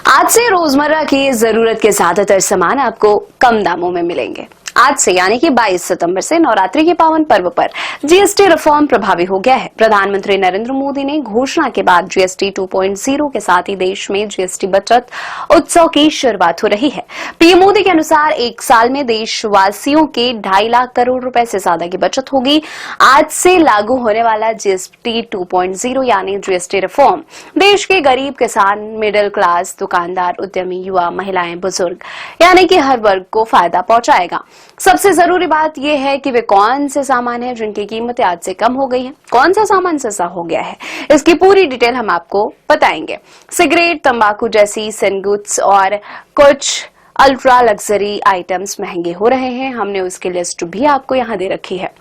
आज से रोजमर्रा की जरूरत के ज्यादातर सामान आपको कम दामों में मिलेंगे। आज से यानी कि 22 सितंबर से नवरात्रि के पावन पर्व पर जीएसटी रिफॉर्म प्रभावी हो गया है। प्रधानमंत्री नरेंद्र मोदी ने घोषणा के बाद जीएसटी 2.0 के साथ ही देश में जीएसटी बचत उत्सव की शुरुआत हो रही है। पीएम मोदी के अनुसार एक साल में देशवासियों के 2.5 लाख करोड़ रुपए से ज्यादा की बचत होगी। आज से लागू होने वाला जीएसटी 2.0 यानी जीएसटी रिफॉर्म देश के गरीब, किसान, मिडिल क्लास, दुकानदार, उद्यमी, युवा, महिलाएं, बुजुर्ग यानी कि हर वर्ग को फायदा पहुंचाएगा। सबसे जरूरी बात यह है कि वे कौन से सामान हैं जिनकी कीमतें आज से कम हो गई हैं, कौन सा सामान सस्ता हो गया है, इसकी पूरी डिटेल हम आपको बताएंगे। सिगरेट, तंबाकू जैसी सिनगुड्स और कुछ अल्ट्रा लग्जरी आइटम्स महंगे हो रहे हैं। हमने उसकी लिस्ट भी आपको यहां दे रखी है।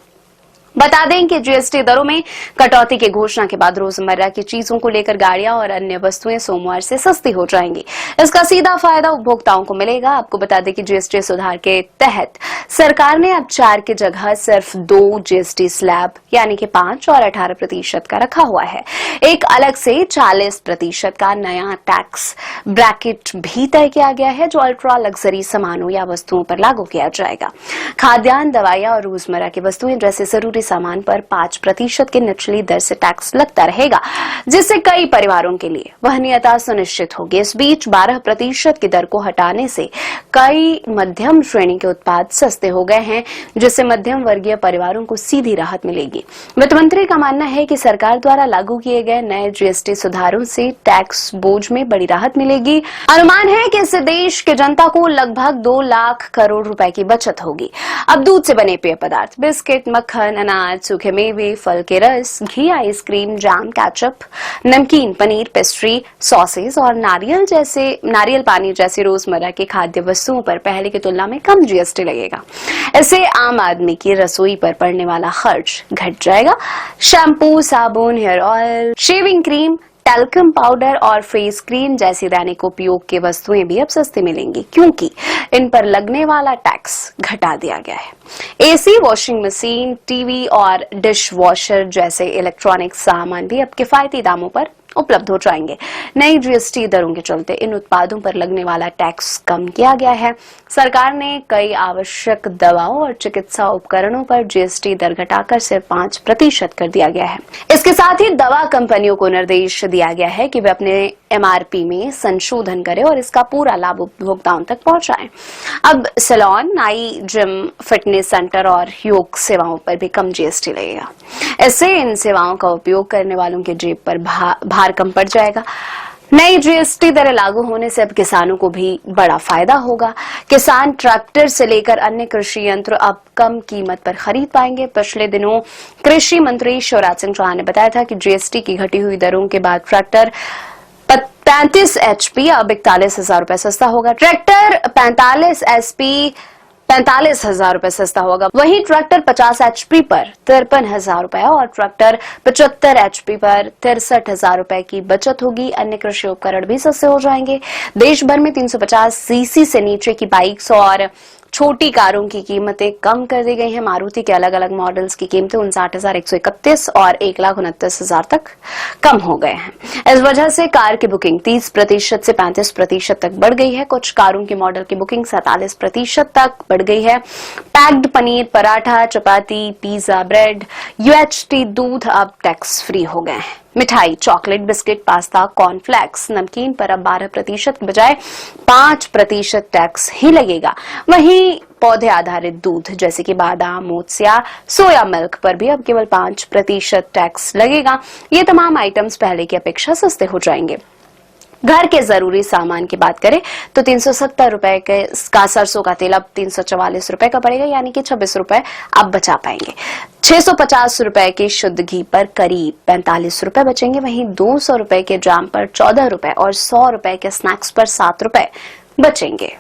बता दें कि जीएसटी दरों में कटौती की घोषणा के बाद रोजमर्रा की चीजों को लेकर गाड़ियां और अन्य वस्तुएं सोमवार से सस्ती हो जाएंगी। इसका सीधा फायदा उपभोक्ताओं को मिलेगा। आपको बता दें कि जीएसटी सुधार के तहत सरकार ने अब 4 की जगह सिर्फ 2 जीएसटी स्लैब यानी कि 5 और 18% का रखा हुआ है। एक अलग से 40% का नया टैक्स ब्रैकेट भी तय किया गया है जो अल्ट्रा लग्जरी सामानों या वस्तुओं पर लागू किया जाएगा। खाद्यान्न, दवाइयां और रोजमर्रा की वस्तुएं जैसे जरूरी सामान पर 5% की निचली दर से टैक्स लगता रहेगा, जिससे कई परिवारों के लिए वहनीयता सुनिश्चित होगी। इस बीच 12% की दर को हटाने से कई मध्यम श्रेणी के उत्पाद सस्ते हो गए हैं, जिससे मध्यम वर्गीय परिवारों को सीधी राहत मिलेगी। वित्त मंत्री का मानना है कि सरकार द्वारा लागू किए गए नए जीएसटी सुधारों से टैक्स बोझ में बड़ी राहत मिलेगी। अनुमान है कि इससे देश के जनता को लगभग 2 लाख करोड़ रुपए की बचत होगी। अब दूध से बने पेय पदार्थ, बिस्किट, मक्खन, अनाज, सूखे मेवे, फल के रस, घी, आइसक्रीम, जाम, केचप, नमकीन, पनीर, पेस्ट्री, सॉसेज और नारियल पानी जैसी रोजमर्रा की खाद्य वस्तुओं पर पहले की तुलना में कम जीएसटी लगेगा। इससे आम आदमी की रसोई पर पड़ने वाला खर्च घट जाएगा। शैम्पू, साबुन, hair oil, shaving cream, talcum powder और फेस क्रीम जैसी दैनिक उपयोग की वस्तुएं भी अब सस्ती मिलेंगी, क्योंकि इन पर लगने वाला टैक्स घटा दिया गया है। एसी, वॉशिंग मशीन, टीवी और डिश वॉशर जैसे इलेक्ट्रॉनिक सामान भी अब किफायती दामों पर उपलब्ध हो जाएंगे। नई जीएसटी दरों के चलते इन उत्पादों पर लगने वाला टैक्स कम किया गया है। सरकार ने कई आवश्यक दवाओं और चिकित्सा उपकरणों पर जीएसटी दर घटाकर सिर्फ 5% कर दिया गया है। इसके साथ ही दवा कंपनियों को निर्देश दिया गया है कि वे अपने एमआरपी में संशोधन करें और इसका पूरा लाभ उपभोक्ताओं तक पहुंचाएं। अब सैलून, नाई, जिम, फिटनेस सेंटर और योग सेवाओं पर भी कम जीएसटी लगेगा। इससे इन सेवाओं का उपयोग करने वालों के जेब पर भार कम पड़ जाएगा। नई जीएसटी दरें लागू होने से अब किसानों को भी बड़ा फायदा होगा। किसान ट्रैक्टर से लेकर अन्य कृषि यंत्र अब कम कीमत पर खरीद पाएंगे। पिछले दिनों कृषि मंत्री शिवराज सिंह चौहान ने बताया था कि जीएसटी की घटी हुई दरों के बाद ट्रैक्टर 35 HP अब 41,000 रुपए सस्ता होगा। ट्रैक्टर 45 SP 45,000 रुपए सस्ता होगा। वहीं ट्रैक्टर 50 HP पर 53,000 रुपए और ट्रैक्टर 75 HP पर 63,000 रुपए की बचत होगी। अन्य कृषि उपकरण भी सस्ते हो जाएंगे। देश भर में 350 सीसी से नीचे की बाइक्स और छोटी कारों की कीमतें कम कर दी गई हैं। मारुति के अलग अलग मॉडल्स की कीमतें 59,131 और 1,29,000 तक कम हो गए हैं। इस वजह से कार की बुकिंग 30% से 35% तक बढ़ गई है। कुछ कारों की मॉडल की बुकिंग 47% तक बढ़ गई है। पैक्ड पनीर, पराठा, चपाती, पिज्जा, ब्रेड, UHT दूध अब टैक्स फ्री हो गए हैं। मिठाई, चॉकलेट, बिस्किट, पास्ता, कॉर्नफ्लेक्स, नमकीन पर अब 12% के बजाय 5% टैक्स ही लगेगा। वहीं पौधे आधारित दूध जैसे कि बादाम, ओट्स या सोया मिल्क पर भी अब केवल 5% टैक्स लगेगा। ये तमाम आइटम्स पहले की अपेक्षा सस्ते हो जाएंगे। घर के जरूरी सामान की बात करें तो 370 रुपए का सरसों का तेल अब 344 रुपए का पड़ेगा, यानी कि 26 रुपए आप बचा पाएंगे। 650 रुपए के शुद्ध घी पर करीब 45 रुपए बचेंगे। वहीं 200 रुपए के जाम पर 14 रुपए और 100 रुपए के स्नैक्स पर 7 रुपए बचेंगे।